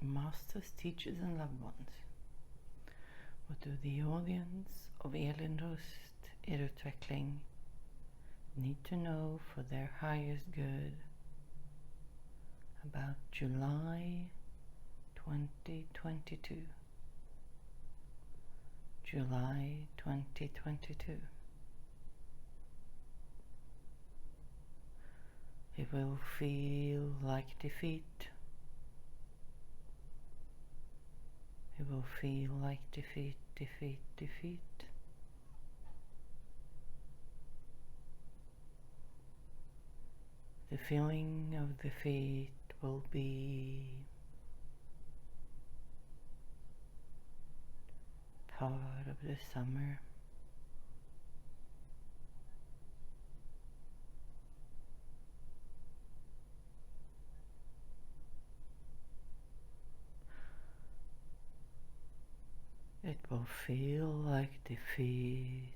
Masters, teachers and loved ones. What do the audience of Elinröst Erutveckling need to know for their highest good about July 2022? July 2022. It will feel like defeat. It will feel like defeat, defeat, defeat. The feeling of defeat will be part of the summer. It will feel like defeat.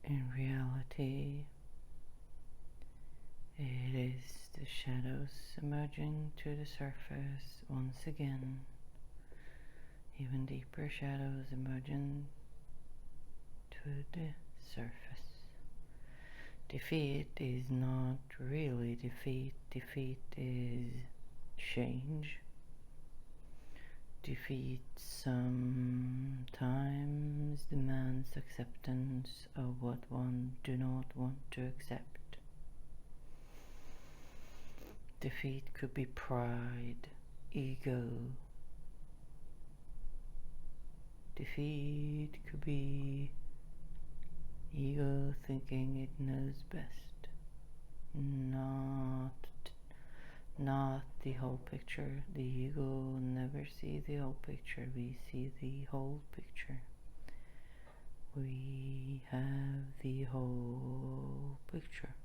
In reality, it is the shadows emerging to the surface once again. Even deeper shadows emerging to the surface. Defeat is not really defeat. Defeat is change. Defeat sometimes demands acceptance of what one do not want to accept. Defeat could be pride, ego. Defeat could be ego thinking it knows best. Not the whole picture. The ego never sees the whole picture. We see the whole picture. We have the whole picture.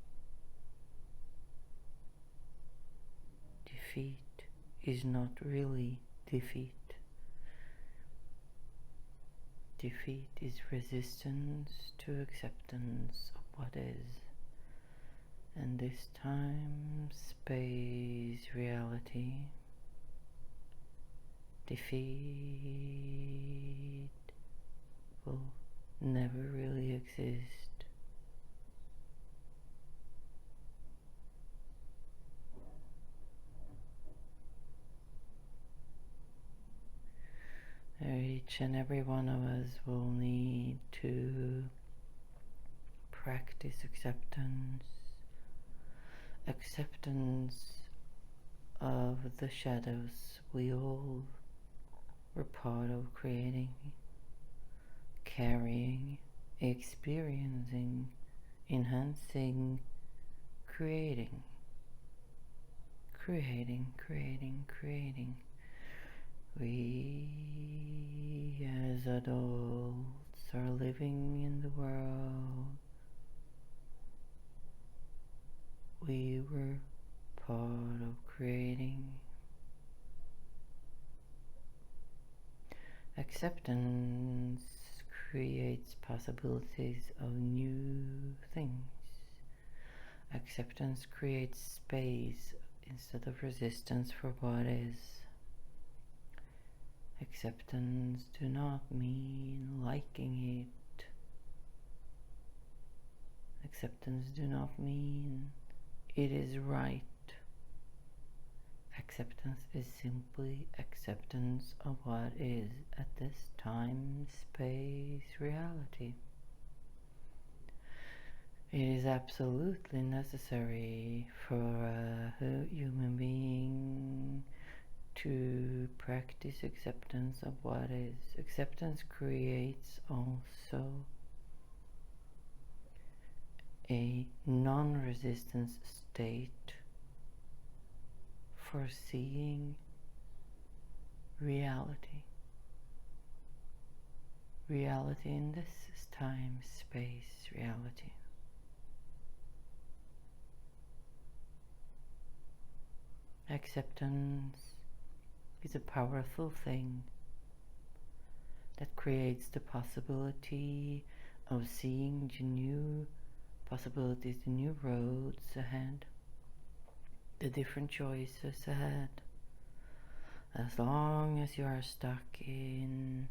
Defeat is not really defeat. Defeat is resistance to acceptance of what is. And this time, space, reality, defeat will never really exist. Each and every one of us will need to practice acceptance. Acceptance of the shadows we all were part of creating, carrying, experiencing, enhancing, creating. We as adults are living in the world we were part of creating. Acceptance creates possibilities of new things. Acceptance creates space instead of resistance for what is. Acceptance do not mean liking it. Acceptance do not mean it is right. Acceptance is simply acceptance of what is at this time, space, reality. It is absolutely necessary for a human being to practice acceptance of what is. Acceptance creates also a non-resistance state for seeing reality. Reality in this time, space, reality. Acceptance is a powerful thing that creates the possibility of seeing the new possibilities, the new roads ahead, the different choices ahead. As long as you are stuck in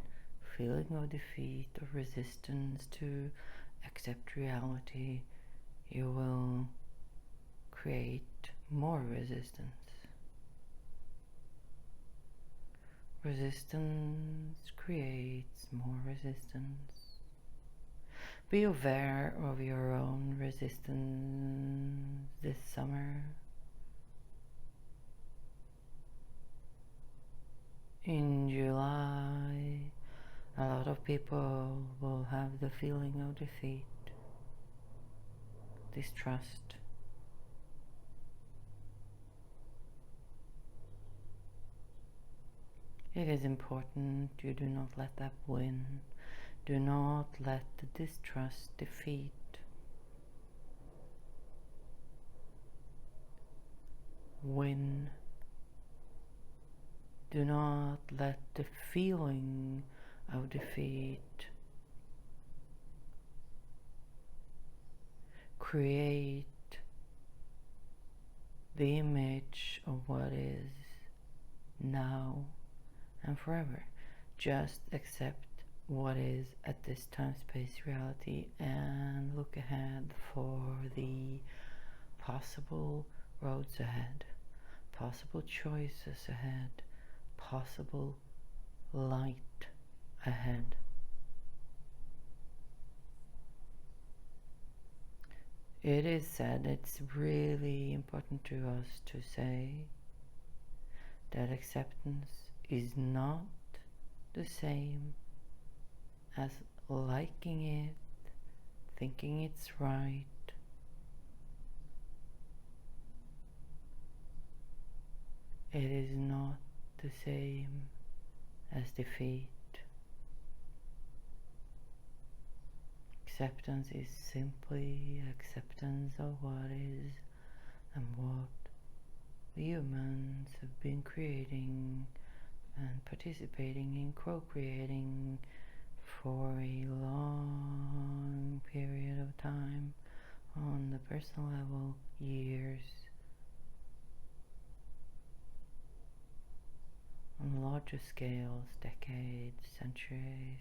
feeling of defeat or resistance to accept reality, you will create more resistance. Resistance creates more resistance. Be aware of your own resistance this summer. In July, a lot of people will have the feeling of defeat, distrust. It is important you do not let that win. Do not let the distrust defeat. Win. Do not let the feeling of defeat create the image of what is now and forever. Just accept what is at this time, space, reality, and look ahead for the possible roads ahead, possible choices ahead, possible light ahead. It is said, it's really important to us to say that acceptance is not the same as liking it, thinking it's right. It is not the same as defeat. Acceptance is simply acceptance of what is and what the humans have been creating and participating in co-creating for a long period of time on the personal level, years, on larger scales, decades, centuries.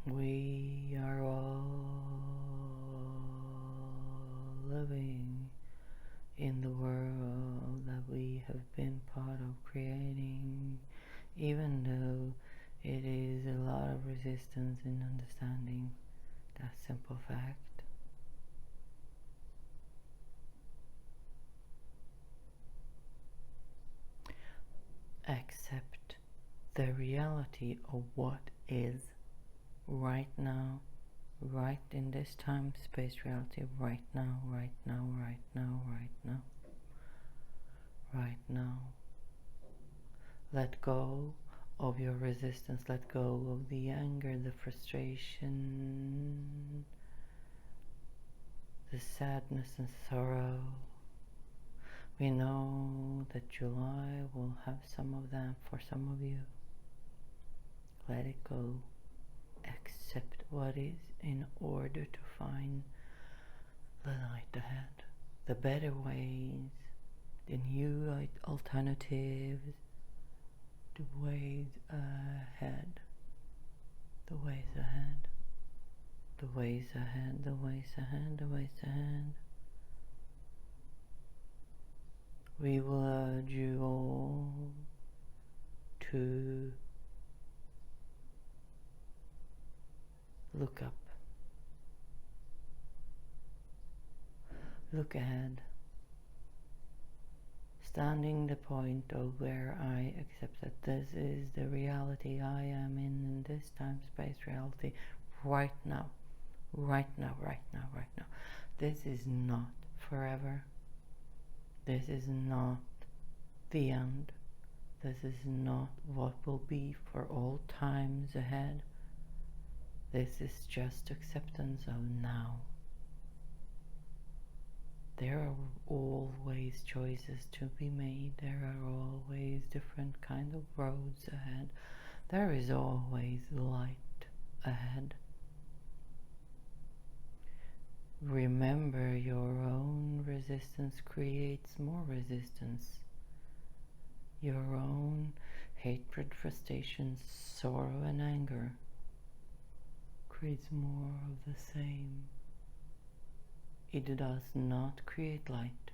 We are all living in the world that we have been part of creating, even though it is a lot of resistance in understanding that simple fact. Accept the reality of what is right now, right in this time, space, reality, right now, right now, right now, right now, right now. Let go of your resistance, let go of the anger, the frustration, the sadness and sorrow. We know that July will have some of that for some of you. Let it go. Accept what is in order to find the light ahead, the better ways, the new alternatives, the ways ahead, the ways ahead, the ways ahead, the ways ahead, the ways ahead. We will urge you all to look up, look ahead, standing the point of where I accept that this is the reality I am in this time, space, reality, right now, right now, right now, right now. This is not forever. This is not the end. This is not what will be for all times ahead. This is just acceptance of now. There are always choices to be made. There are always different kind of roads ahead. There is always light ahead. Remember, your own resistance creates more resistance. Your own hatred, frustration, sorrow, and anger creates more of the same. It does not create light.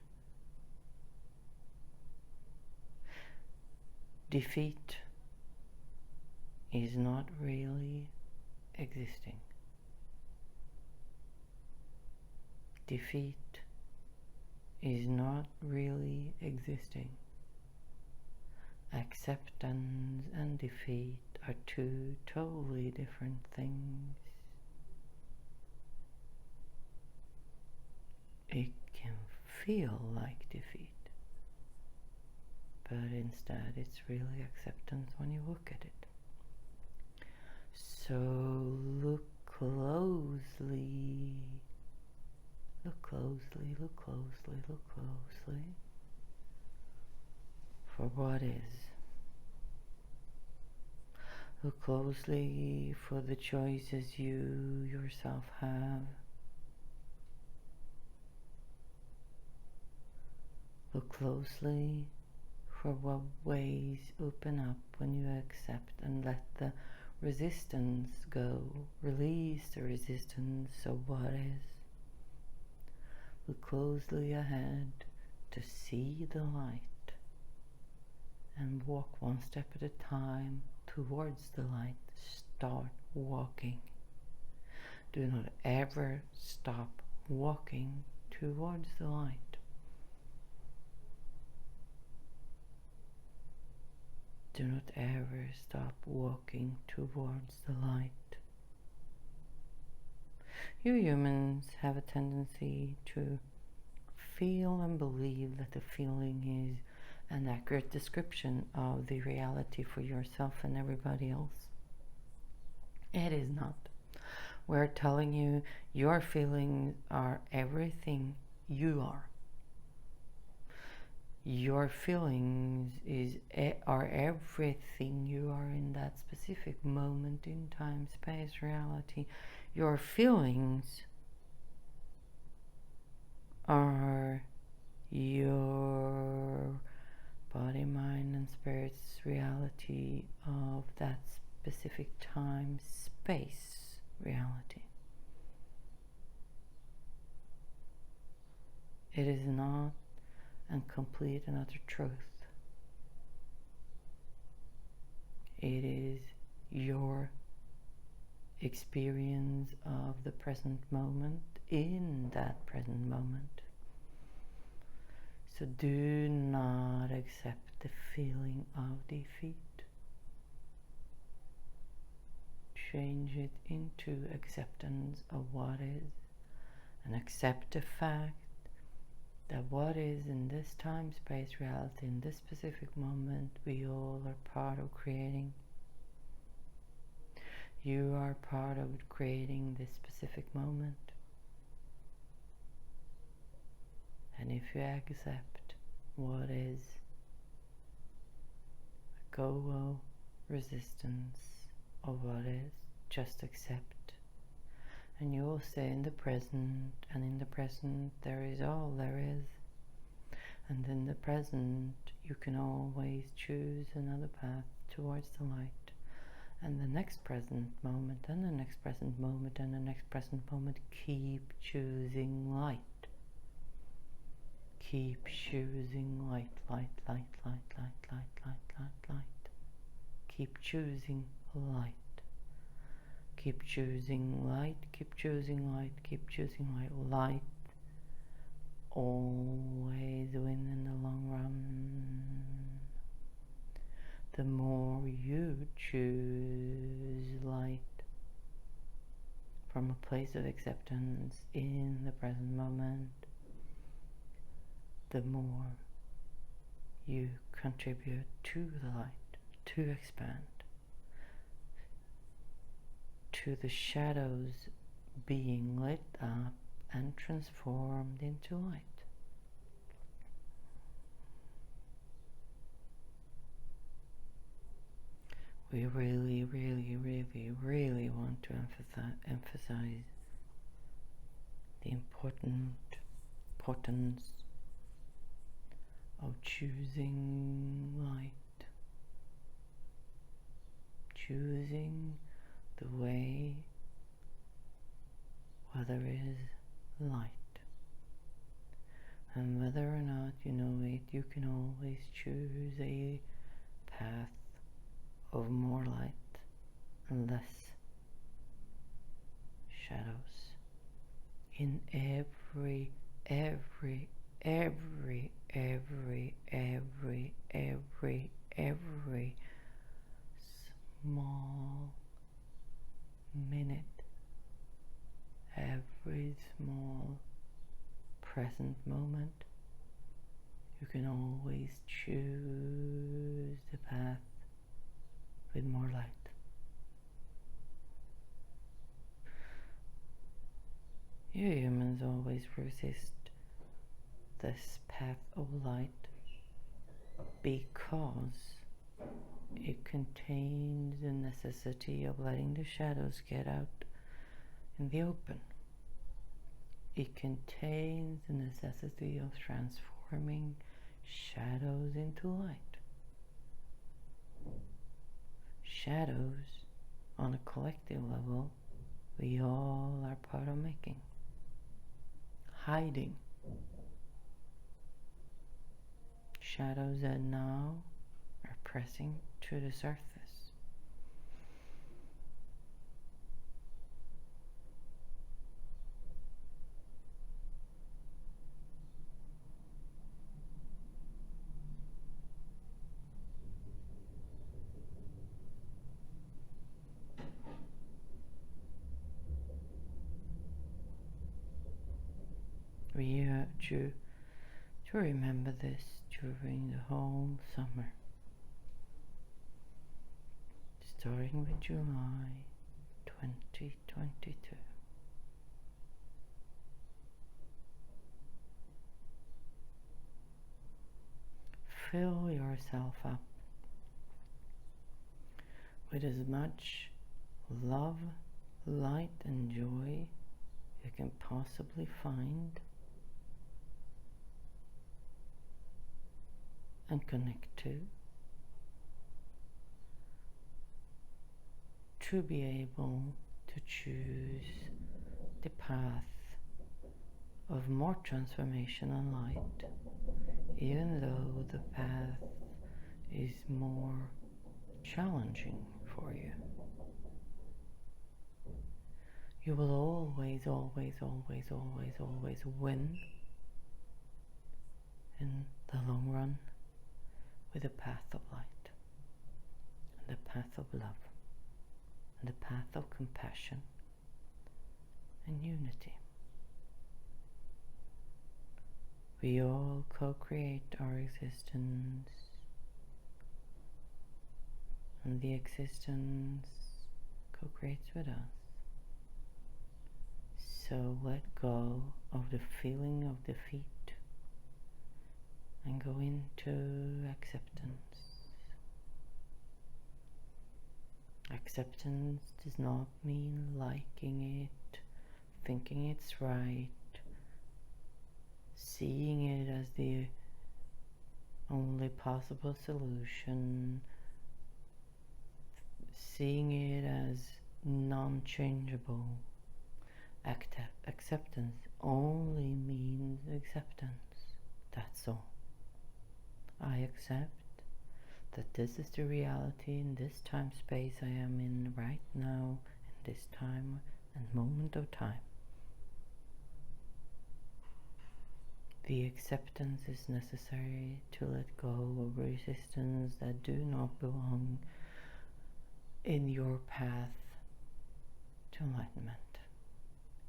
Defeat is not really existing. Defeat is not really existing. Acceptance and defeat are two totally different things. It can feel like defeat, but instead it's really acceptance when you look at it. So look closely, look closely, look closely, look closely for what is. Look closely for the choices you yourself have. Look closely for what ways open up when you accept and let the resistance go. Release the resistance of what is. Look closely ahead to see the light and walk one step at a time towards the light. Start walking. Do not ever stop walking towards the light. Do not ever stop walking towards the light. You humans have a tendency to feel and believe that the feeling is an accurate description of the reality for yourself and everybody else. It is not. We're telling you your feelings are everything you are. Your feelings are everything you are in that specific moment in time, space, reality. Your feelings are your body, mind, and spirit's reality of that specific time, space, reality. It is not and complete another truth. It is your experience of the present moment in that present moment. So do not accept the feeling of defeat. Change it into acceptance of what is, and accept the fact that what is in this time, space, reality, in this specific moment, we all are part of creating. You are part of creating this specific moment. And if you accept what is, go resistance of what is, just accept. And you will stay in the present, and in the present there is all there is. And in the present you can always choose another path towards the light. And the next present moment, and the next present moment, and the next present moment, keep choosing light. Keep choosing light, light, light, light, light, light, light, light, light. Keep choosing light. Keep choosing light, keep choosing light, keep choosing light. Light always win in the long run. The more you choose light from a place of acceptance in the present moment, the more you contribute to the light, to expand, to the shadows being lit up and transformed into light. we really, really, really, really want to emphasize the importance of choosing light, choosing the way where there is light. And whether or not you know it, you can always choose a path of more light and less shadows in every small minute, every small present moment. You can always choose the path with more light. You humans always resist this path of light because it contains the necessity of letting the shadows get out in the open. It contains the necessity of transforming shadows into light. Shadows, on a collective level, we all are part of making. Hiding. Shadows that now are pressing to the surface. We urge you to remember this during the whole summer, starting with July 2022. Fill yourself up with as much love, light, and joy you can possibly find and connect to be able to choose the path of more transformation and light, even though the path is more challenging for you. You will always win in the long run with the path of light, and the path of love, and the path of compassion and unity. We all co-create our existence, and the existence co-creates with us. So let go of the feeling of defeat and go into acceptance. Acceptance does not mean liking it, thinking it's right, seeing it as the only possible solution, seeing it as non-changeable. Acceptance only means acceptance. That's all. I accept that this is the reality in this time space I am in right now, in this time and moment of time. The acceptance is necessary to let go of resistance that do not belong in your path to enlightenment,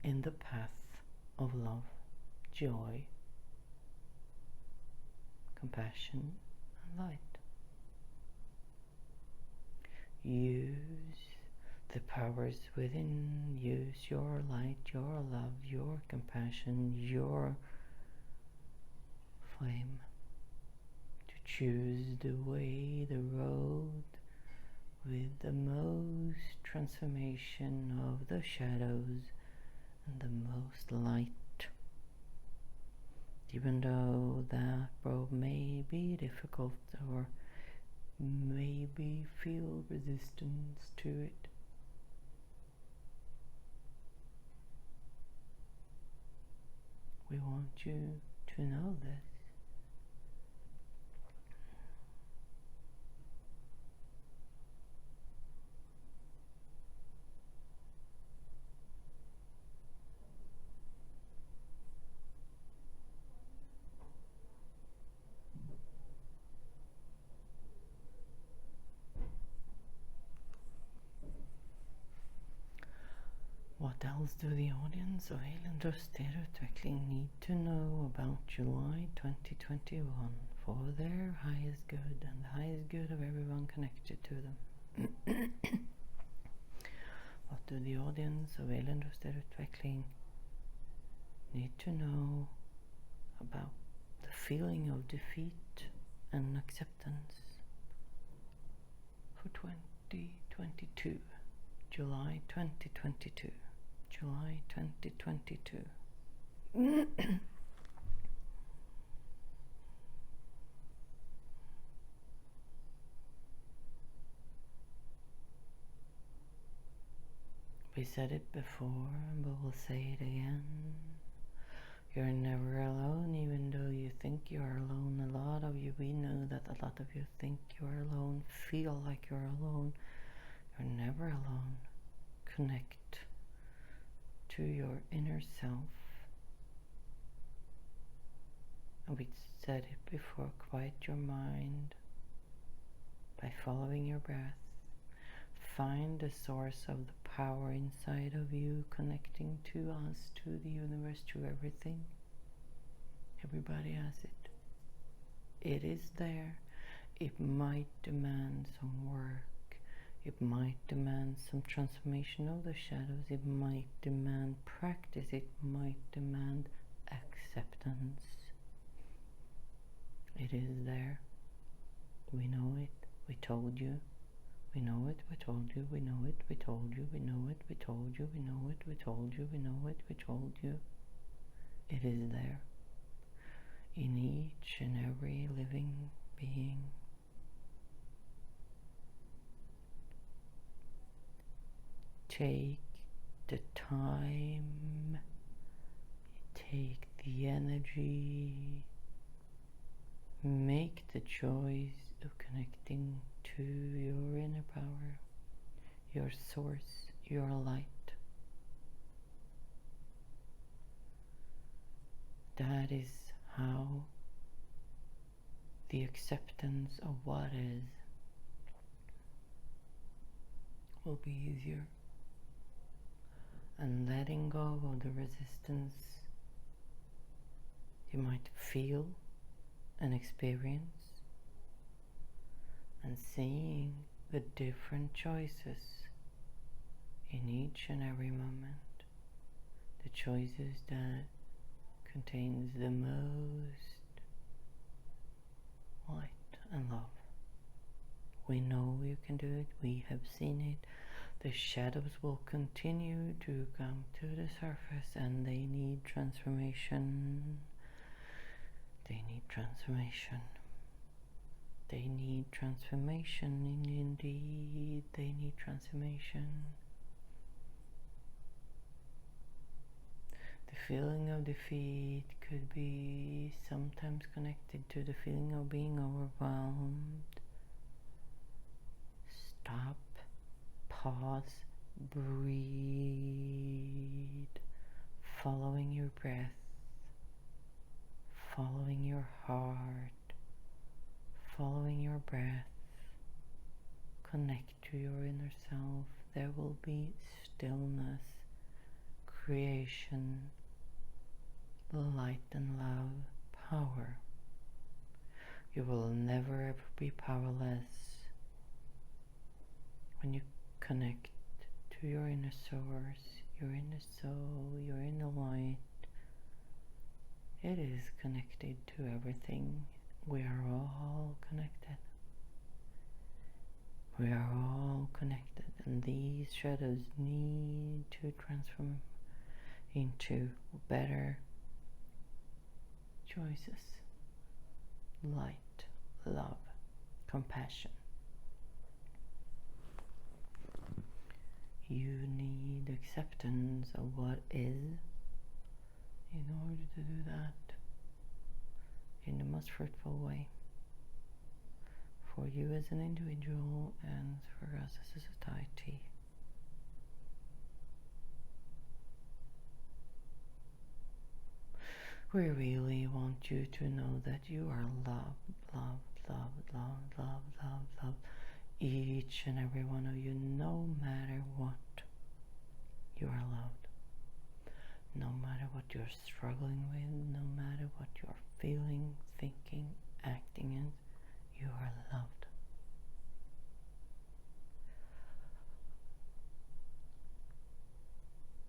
in the path of love, joy, compassion, and light. Use the powers within, use your light, your love, your compassion, your flame to choose the way, the road with the most transformation of the shadows and the most light. Even though that road may be difficult or maybe feel resistance to it, we want you to know this. What else do the audience of Elendrösterutveckling need to know about July 2021 for their highest good and the highest good of everyone connected to them? What do the audience of Elendrösterutveckling need to know about the feeling of defeat and acceptance for 2022, July 2022? July 2022. We said it before, but we'll say it again. You're never alone, even though you think you are alone. A lot of you, we know that a lot of you think you are alone, feel like you're alone. You're never alone. Connect to your inner self. And we said it before, quiet your mind by following your breath. Find the source of the power inside of you, connecting to us, to the universe, to everything. Everybody has it. It is there. It might demand some work. It might demand some transformation of the shadows. It might demand practice. It might demand acceptance. It is there. We know it. We told you. We know it. We told you. We know it. We told you. We know it. We told you. We know it. We told you. We know it. We told you. It is there. In each and every living being. Take the time, take the energy, make the choice of connecting to your inner power, your source, your light. That is how the acceptance of what is will be easier. And letting go of the resistance you might feel and experience, and seeing the different choices in each and every moment, the choices that contains the most light and love. We know you can do it. We have seen it. The shadows will continue to come to the surface, and they need transformation. They need transformation. They need transformation, indeed. They need transformation. The feeling of defeat could be sometimes connected to the feeling of being overwhelmed. Stop. Pause, breathe, following your breath, following your heart, following your breath. Connect to your inner self. There will be stillness, creation, light and love, power. You will never ever be powerless when you connect to your inner source, your inner soul, your inner light. It is connected to everything. We are all connected. We are all connected, and these shadows need to transform into better choices. Light, love, compassion. You need acceptance of what is in order to do that in the most fruitful way for you as an individual and for us as a society. We really want you to know that you are loved, loved, loved, loved, loved, loved, loved. Each and every one of you, no matter what, you are loved. No matter what you're struggling with, no matter what you're feeling, thinking, acting in, you are loved.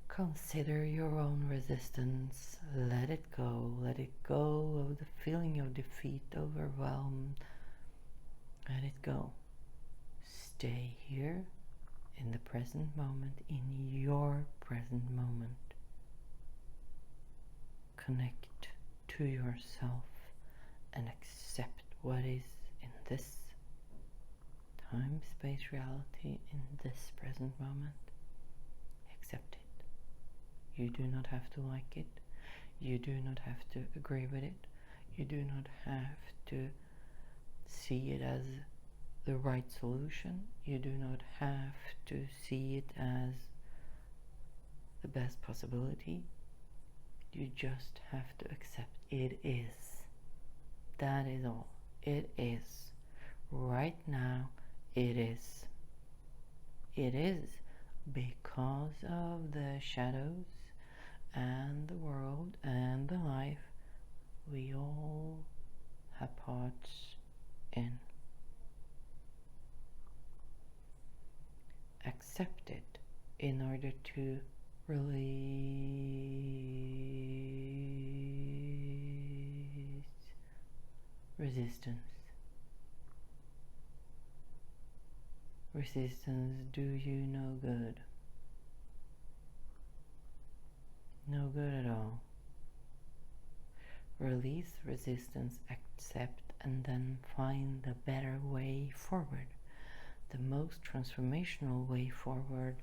Consider your own resistance. Let it go. Let it go of the feeling of defeat, overwhelmed. Let it go. Stay here in the present moment, in your present moment. Connect to yourself and accept what is in this time, space, reality, in this present moment. Accept it. You do not have to like it. You do not have to agree with it. You do not have to see it as the right solution. You do not have to see it as the best possibility. You just have to accept it is. That is all. It is. Right now, it is. It is because of the shadows and the world and the life we all have parts in. Accept it in order to release resistance. Resistance do you no good. No good at all. Release resistance, accept, and then find the better way forward. The most transformational way forward,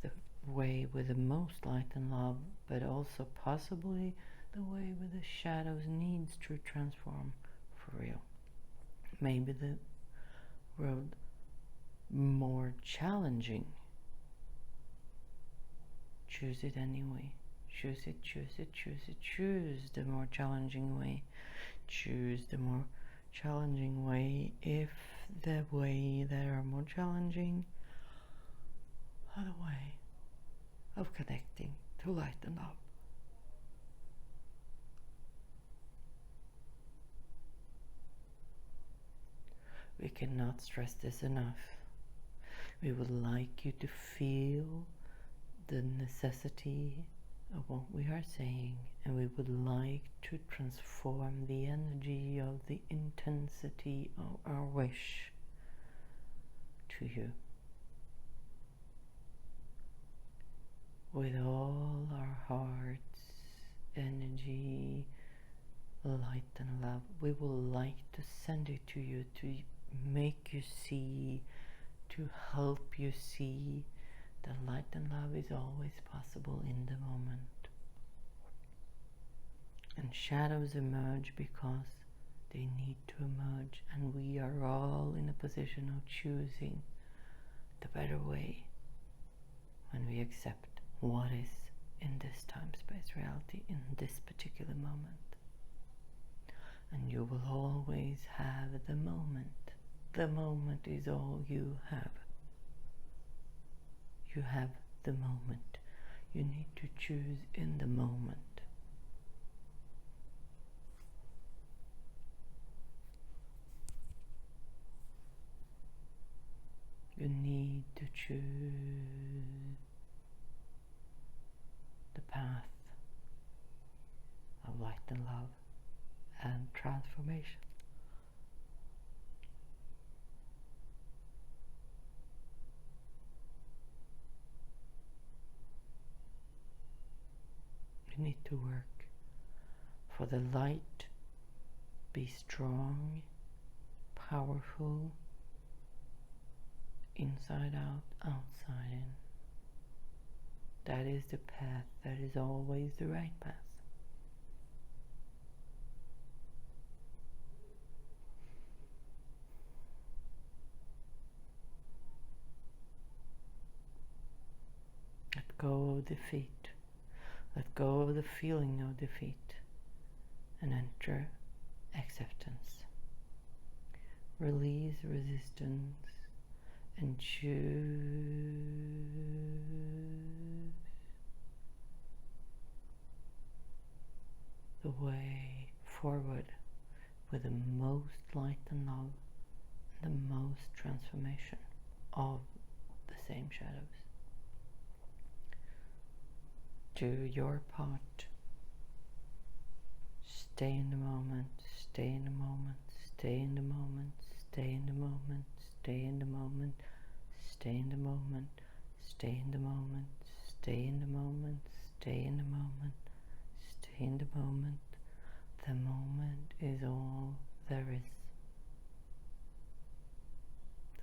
the way with the most light and love, but also possibly the way with the shadows needs to transform for real. Maybe the road more challenging. Choose it anyway. Choose it, choose it, choose it. Choose the more challenging way. Choose the more challenging way if the way that are more challenging are the way of connecting to light and love. We cannot stress this enough. We would like you to feel the necessity of what we are saying, and we would like to transform the energy of the intensity of our wish to you. With all our hearts, energy, light and love, we would like to send it to you, to make you see, to help you see that light and love is always possible in the moment. And shadows emerge because they need to emerge, and we are all in a position of choosing the better way when we accept what is in this time, space, reality, in this particular moment. And you will always have the moment. The moment is all you have. You have the moment. You need to choose in the moment. You need to choose the path of light and love and transformation. We need to work for the light be strong, powerful, inside out, outside in. That is the path. That is always the right path. Let go of defeat. Let go of the feeling of defeat and enter acceptance. Release resistance and choose the way forward with the most light and love and the most transformation of the same shadows. Do your part. Stay in the moment, stay in the moment, stay in the moment, stay in the moment, stay in the moment, stay in the moment, stay in the moment, stay in the moment, stay in the moment, stay in the moment. The moment is all there is.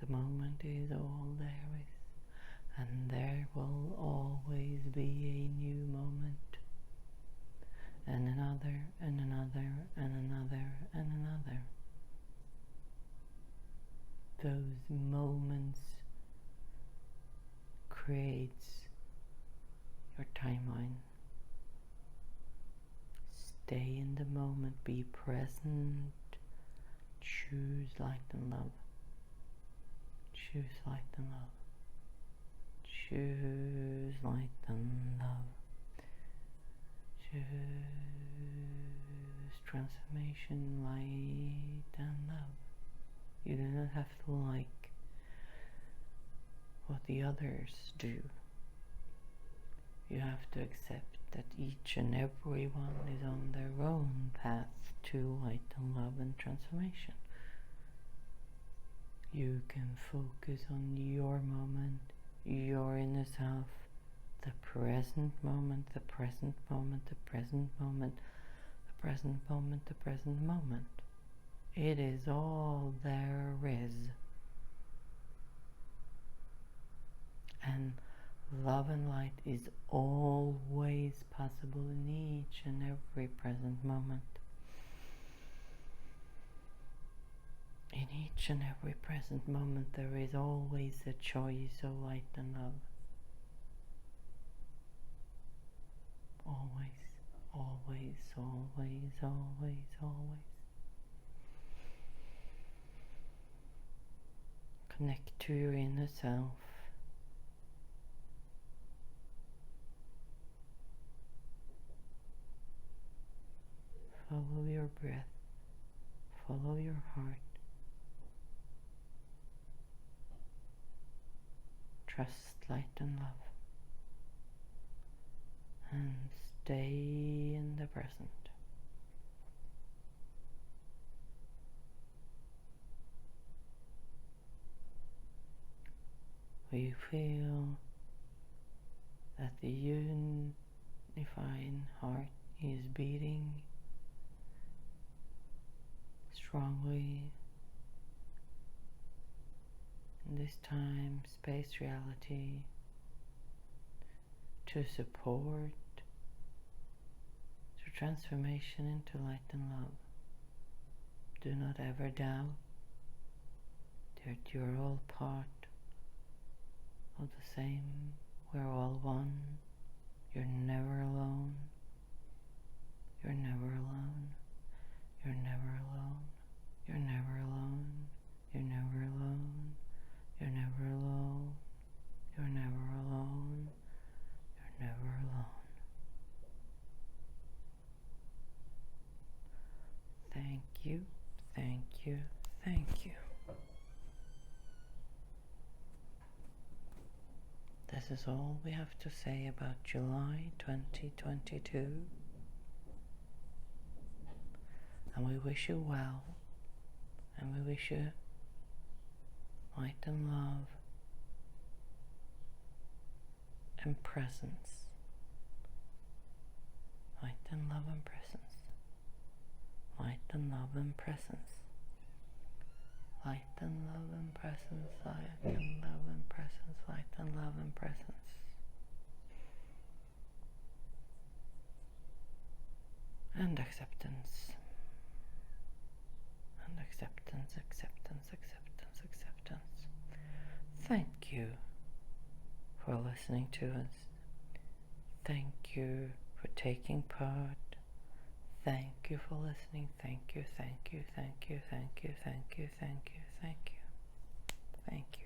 The moment is all there is, and there will always be a new moment. And another, and another, and another, and another. Those moments creates your timeline. Stay in the moment, be present, choose light and love. Choose light and love. Choose light and love. Choose transformation, light and love. You do not have to like what the others do. You have to accept that each and every one is on their own path to light and love and transformation. You can focus on your moment, your inner self, the present moment, the present moment, the present moment, the present moment, the present moment. It is all there is. And love and light is always possible in each and every present moment. In each and every present moment there is always a choice of light and love. Always, always, always, always, always. Connect to your inner self. Follow your breath. Follow your heart. Trust light and love. And stay in the present. We feel that the unifying heart is beating strongly in this time, space, reality to support the transformation into light and love. Do not ever doubt that you're all part of the same. We're all one. You're never alone. You're never alone. You're never alone. You're never alone. You're never alone. You're never alone. You're never alone. You're never alone. Thank you. Thank you. Thank you. This is all we have to say about July 2022. And we wish you well. And we wish you light and love and presence love and presence. Light and love and presence, light and love and presence, light and love and presence. And acceptance. And acceptance, acceptance, acceptance, acceptance. Thank you for listening to us. Thank you for taking part. Thank you for listening. Thank you, thank you, thank you, thank you, thank you, thank you, thank you, thank you.